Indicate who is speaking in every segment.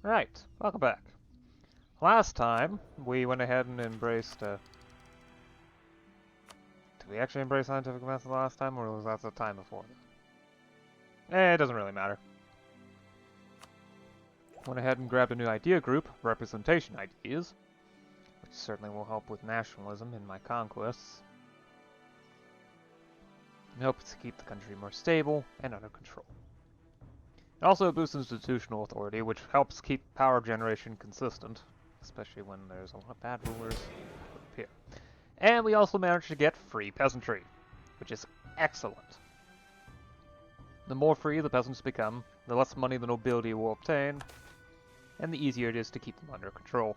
Speaker 1: Right, welcome back. Last time, we went ahead and embraced, did we actually embrace scientific method last time, or was that the time before? It doesn't really matter. Went ahead and grabbed a new idea group, representation ideas, which certainly will help with nationalism in my conquests. It helps to keep the country more stable and under control. It also boosts institutional authority, which helps keep power generation consistent, especially when there's a lot of bad rulers here. And we also managed to get free peasantry, which is excellent. The more free the peasants become, the less money the nobility will obtain, and the easier it is to keep them under control.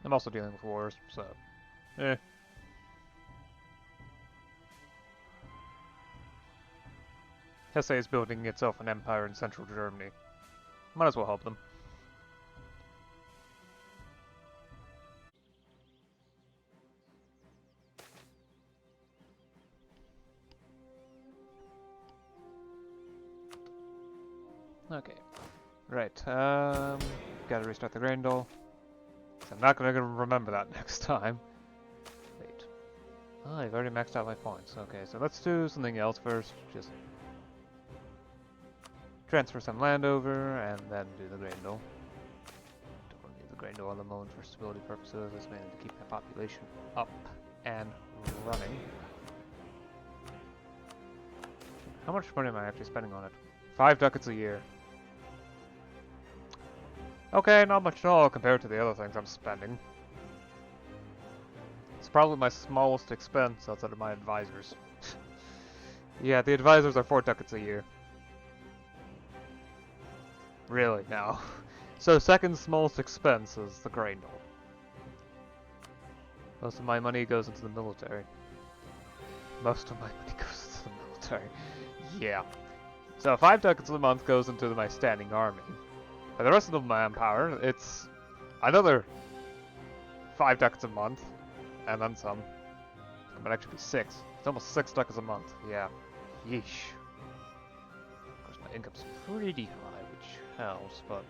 Speaker 1: I'm also dealing with wars, so Hesse is building itself an empire in central Germany. Might as well help them. Okay. Right, gotta restart the grain doll. So I'm not gonna remember that next time. Wait. Oh, I've already maxed out my points. Okay, so let's do something else first. Just transfer some land over, and then do the grain doll. Don't need the grain doll at the moment for stability purposes. It's mainly to keep my population up and running. How much money am I actually spending on it? 5 ducats a year. Okay, not much at all compared to the other things I'm spending. It's probably my smallest expense outside of my advisors. Yeah, the advisors are 4 ducats a year. Really, now. So second smallest expense is the grain doll. Most of my money goes into the military. Most of my money goes into the military. Yeah. So 5 ducats a month goes into my standing army. For the rest of the manpower, it's another 5 ducats a month, and then some. It might actually be 6. It's almost 6 ducats a month. Yeah. Yeesh. Of course, my income's pretty high, which helps, but...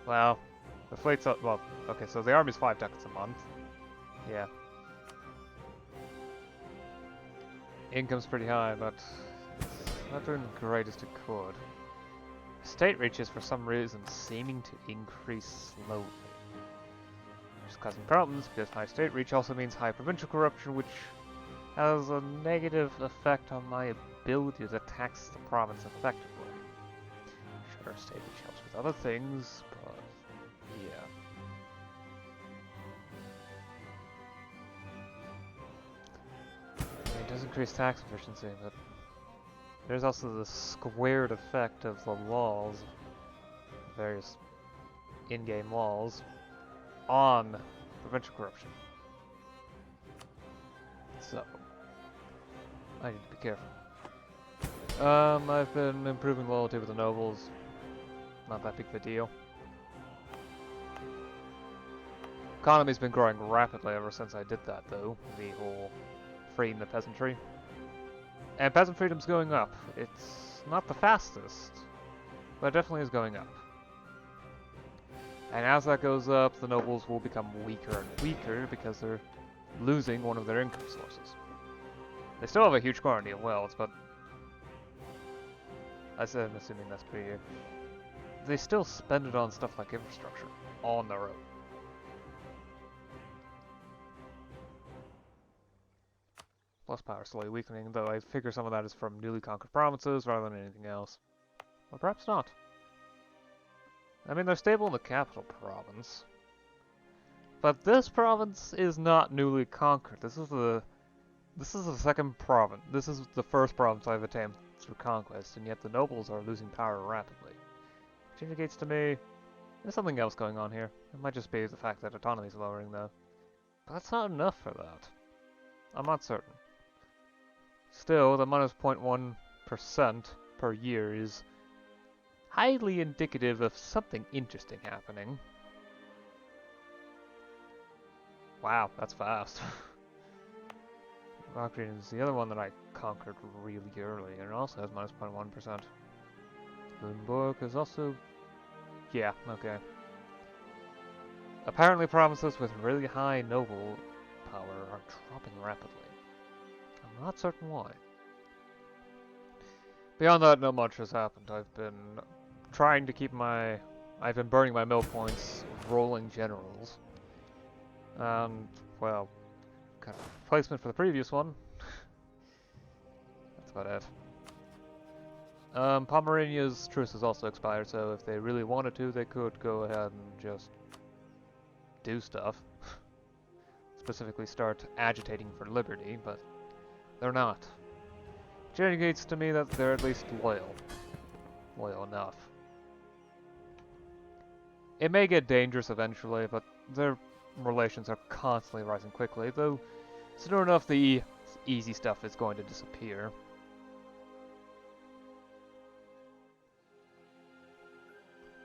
Speaker 1: Well, the fleet's up... Well, okay, so the army's 5 ducats a month. Yeah. Income's pretty high, but it's not doing the greatest it could. State reaches, for some reason, seeming to increase slowly. Which is causing problems, because high state reach also means high provincial corruption, which has a negative effect on my ability to tax the province effectively. Sure, state reach helps with other things, but yeah. It does increase tax efficiency, but there's also the squared effect of the laws, various in-game laws, on provincial corruption. So, I need to be careful. I've been improving loyalty with the nobles. Not that big of a deal. Economy's been growing rapidly ever since I did that, though. The whole freeing the peasantry. And peasant freedom's going up. It's not the fastest, but it definitely is going up. And as that goes up, the nobles will become weaker and weaker because they're losing one of their income sources. They still have a huge quantity of wealth, but I'm assuming that's per year. They still spend it on stuff like infrastructure on their own. Plus power slowly weakening, though I figure some of that is from newly conquered provinces rather than anything else. Or perhaps not. I mean, they're stable in the capital province. But this province is not newly conquered. This is the second province. This is the first province I've attained through conquest, and yet the nobles are losing power rapidly. Which indicates to me there's something else going on here. It might just be the fact that autonomy is lowering, though. But that's not enough for that. I'm not certain. Still, the minus 0.1% per year is highly indicative of something interesting happening. Wow, that's fast. Bahrain is the other one that I conquered really early, and it also has minus 0.1%. Limburg is also... yeah, okay. Apparently provinces with really high noble power are dropping rapidly. I'm not certain why. Beyond that, not much has happened. I've been trying to keep my... I've been burning my mill points, rolling generals. And, well, kind of replacement for the previous one. That's about it. Pomerania's truce has also expired, so if they really wanted to, they could go ahead and just do stuff. Specifically start agitating for liberty, but they're not. Which indicates to me that they're at least loyal. Loyal enough. It may get dangerous eventually, but their relations are constantly rising quickly, though soon enough the easy stuff is going to disappear.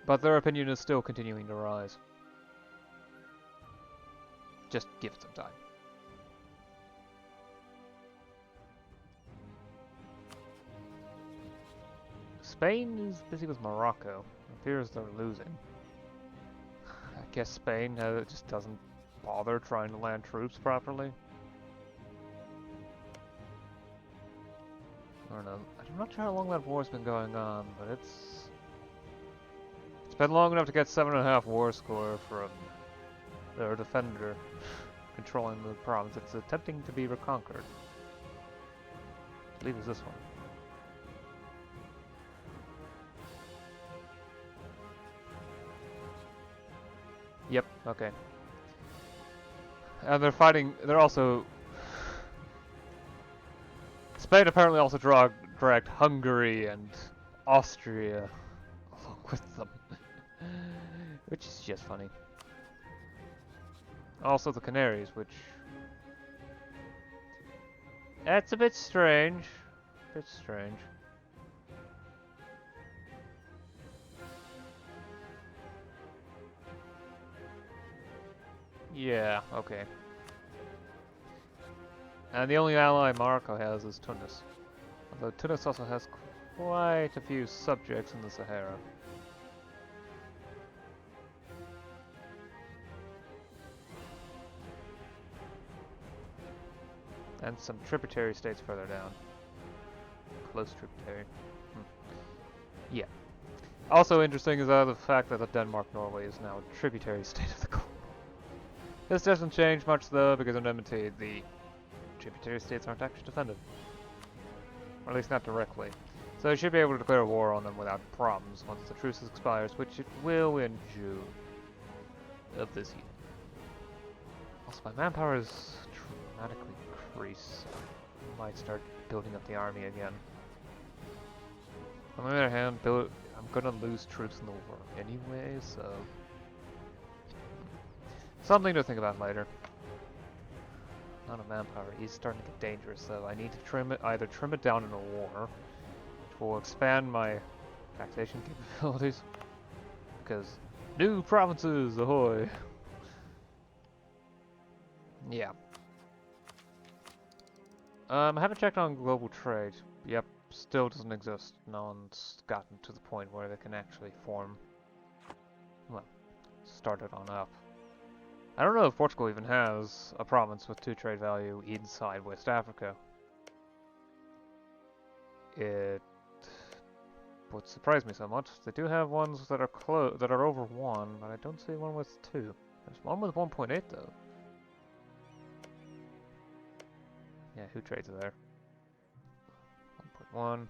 Speaker 1: But their opinion is still continuing to rise. Just give it some time. Spain is busy with Morocco. It appears they're losing. I guess Spain just doesn't bother trying to land troops properly. I don't know. I'm not sure how long that war's been going on, but it's been long enough to get 7.5 war score from their defender controlling the province. It's attempting to be reconquered. I believe it's this one. Yep, okay. And they're fighting, they're also... Spain apparently also dragged Hungary and Austria along with them. Which is just funny. Also the Canaries, which... That's a bit strange. A bit strange. Yeah, okay. And the only ally Morocco has is Tunis. Although Tunis also has quite a few subjects in the Sahara. And some tributary states further down. Close tributary. Yeah. Also interesting is the fact that the Denmark-Norway is now a tributary state of the colony. This doesn't change much though, because in enmity the tributary states aren't actually defended. Or at least not directly. So you should be able to declare war on them without problems once the truce expires, which it will in June of this year. Also, my manpower is dramatically increased. I might start building up the army again. On the other hand, I'm gonna lose troops in the war anyway, so... something to think about later. Amount of manpower is starting to get dangerous, so I need to either trim it down in a war, which will expand my taxation capabilities, because new provinces, ahoy! Yeah. I haven't checked on global trade. Yep, still doesn't exist. No one's gotten to the point where they can actually form, well, start it on up. I don't know if Portugal even has a province with 2 trade value inside West Africa. It would surprise me so much. They do have ones that are over 1, but I don't see one with 2. There's one with 1.8 though. Yeah, who trades there? 1.1.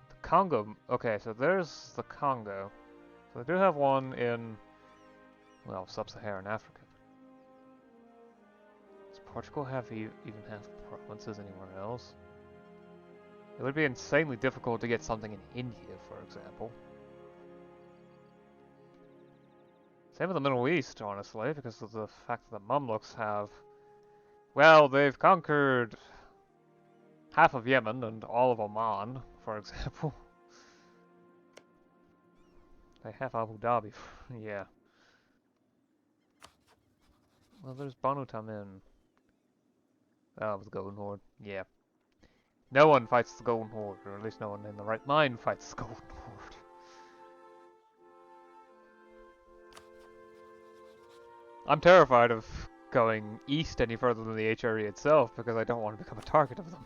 Speaker 1: The Congo. Okay, so there's the Congo. So they do have one in, well, sub-Saharan Africa. Does Portugal even have provinces anywhere else? It would be insanely difficult to get something in India, for example. Same with the Middle East, honestly, because of the fact that the Mamluks have... well, they've conquered half of Yemen and all of Oman, for example. They have Abu Dhabi, yeah. Well, there's Banu Tamim. Oh, the Golden Horde. Yeah. No one fights the Golden Horde, or at least no one in the right mind fights the Golden Horde. I'm terrified of going east any further than the HRE itself because I don't want to become a target of them.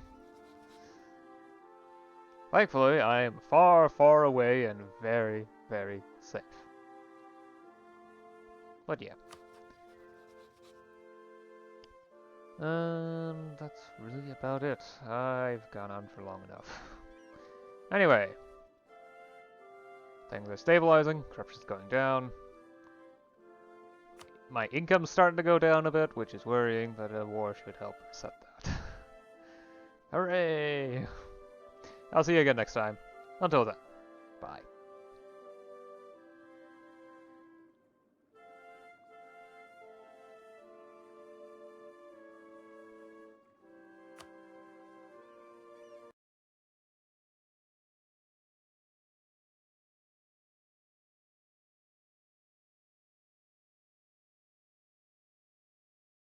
Speaker 1: Thankfully, I am far, far away and very, very safe. But yeah. That's really about it. I've gone on for long enough. Anyway. Things are stabilizing, corruption's going down. My income's starting to go down a bit, which is worrying, but a war should help reset that. Hooray! I'll see you again next time. Until then, bye.